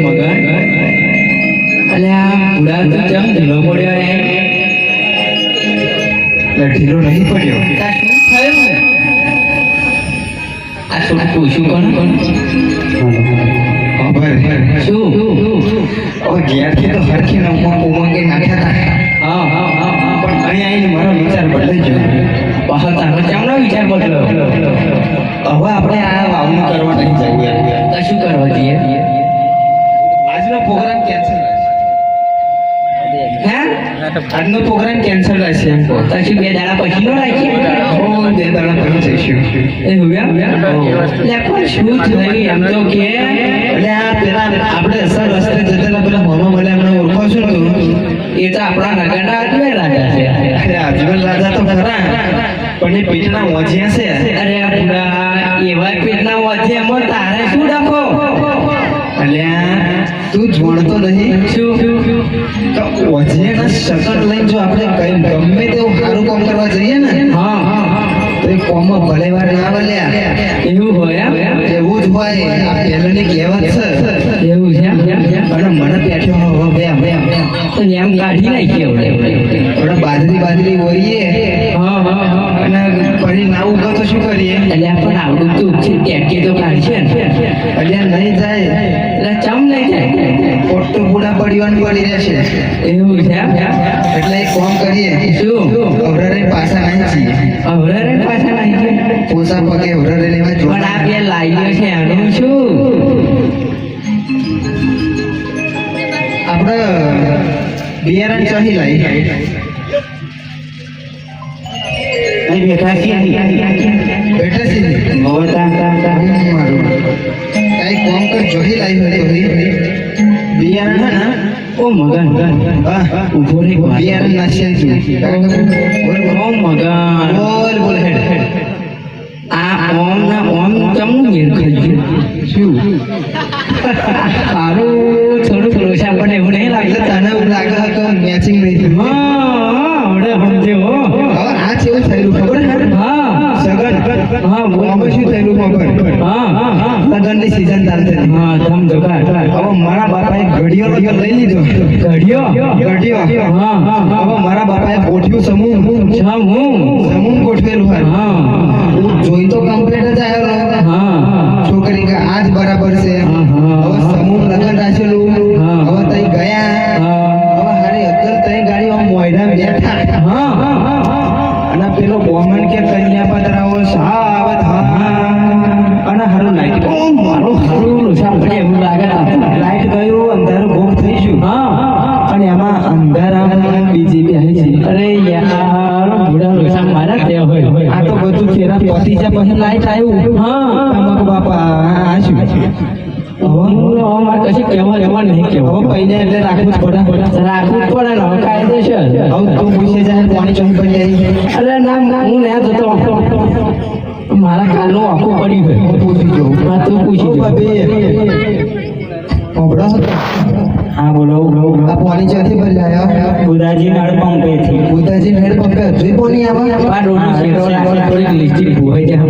મગન અલે આ પૂરા તો ચમ ઢીલો પડ્યો ઢીલો નહીં પડ્યો. શું થયું આ થોડું પૂછ્યું કોણ શું ઘેરથી તો હરખી ઉમંગે નાખ્યા હતા. પણ અહીં આવીને મારો વિચાર બદલાઈ ગયો. તારો ચામડો વિચાર બદલો. હવે આપણે આ વાવનું કરવા નહીં જવું. તો શું કરવા જઈએ? આજનો પ્રોગ્રામ કેન્સલ હે આજનો પ્રોગ્રામ કેન્સલ રહેશે એમ કહો. તો શું 2 દાડા પછી નો રાખીએ? 2 દાડા પછી જઈશું. એ હોયા લે પણ શું થયું એમ તો કે એટલે આ પેલા આપણે અસર રસ્તે જતા પેલા મોમા મળે એમને ઓળખો છો ને? એ તો આપણા નગરના આદમે રાજા છે. અરે આજમલ રાજા તો ખરા પણ એ પેટના મોજિયા છે. અરે પૂરા એવા પેટના વાદ્યમાં તારે શું ડખો? અલ્યા તું જોણતો નહીં શું તો ઓજિયાના શકર લઈને જો આપણે કઈ ગમે તેવું સારું કામ કરવા જઈએ ને હા તો એ કોમમાં ભલે વાર ના વળ્યા એવું હોય એવું જ હોય. આ પહેલાની કહેવત છે. એવું છે અને મને પેઠ્યો હવે તો એમ કાઢી નાખીએ આપણે બાજરી ઓરીએ અને ફરી ના ઉગો તો શું કરીએ? એટલે પણ આવડું તો ટેટી તો કાઢશે ને. અલ્યા નહીં જાય એટલે ચમ નહીં જાય પોટ તો પૂડા પડવાનું પડી રહેશે. એવું છે એટલે એક કામ કરીએ શું અવરારે પાછા નહીં છીએ અવરારે પાછા નાખીએ પોસા પગે અવરારે લેવા જો. પણ આ બે લાગ્યો છે આનું શું? આપણે બિયારણ ચાહી લાવી બેઠા છીએ બેઠા છીએ મારું કઈ કામ કર જોહી લાવી હોય બિયારણ હે ને ઓ મગન ઉભો રે બિયારણ નાખી બોલ મગન બોલ હેડ આ ઓમ ના ઓમ ચમનું મેર ખાઈ શું સારું થોડું લોસા પણ એવું નહીં લાગે તને એવું લાગે કે મેચિંગ નહીં હમણે સમજે હો હવે આ કેવું થયેલું ખબર હે? સગન આમાં શું થયેલું ખબર? સગનની સીઝન ચાલતી હતી. ધમ ધકા હવે મારા બાપાએ ઘડિયો લઈ લીધો. ઘડિયો ઘડિયો હવે મારા બાપાએ ગોઠવ્યું સમૂહ ગોઠવેલું હોય. હું જોઈ તો કમ્પ્લીટ જ આવ્યો છોકરી કે આજ બરાબર છે. હવે સમૂહ લગન રાખેલું હવે તઈ ગયા હવે હારી અક્કલ તઈ ગાડી મોયડા બેઠા અને પેલો બોમન કે કન્યા પધરાવો સાવત અને હારું લાઈટ મારો હારું લોસા પડે એવું લાગે લાઈટ ગયું અંધારું ભોગ થઈશું અને એમાં અંધારામાં બીજી બે છે. અરે યાર બુડા લોસા મારા તે હોય આ તો બધું ફેરા પતી જાય પછી લાઈટ આવ્યું તમાક બાપા આ શું કશી કહેવા રહેવા નહીં હવે પૈને એટલે રાખવું જ પડે રાખવું જ પડે ને કાયદેસર. હવે તું પૂછે જાય પાણી ચોહી પડી આવી. અરે ના હું ના જતો મારા કાલનો આખું પડી ગયો પૂછી જો હા તું પૂછી જો હા બોલો આ પાણી ચોથી ભરી આવ્યા બુધાજી નળ પંપેથી બુધાજી હેડ પંપે હજુ પાણી આવે આ રોડ શેરો રાખે થોડીક લીસ્ટી ભૂવાઈ જાય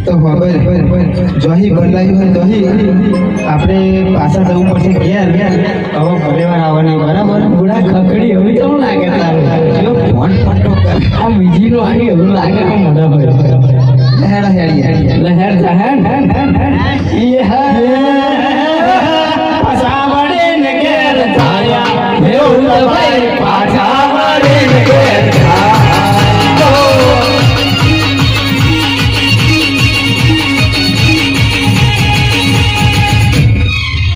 તો હવે જોહી બદલાયું હોય જોહી આપણે પાછા જવું પડશે ઘેર હવે ભલેવાર આવવાના બરાબર. બુડા ખકડી હવે તો લાગે તારું જો ફોન ફટો કર આ બીજી નો આવી એવું લાગે કે મને હોય હેડ હેડ લહેર જહેર એ હા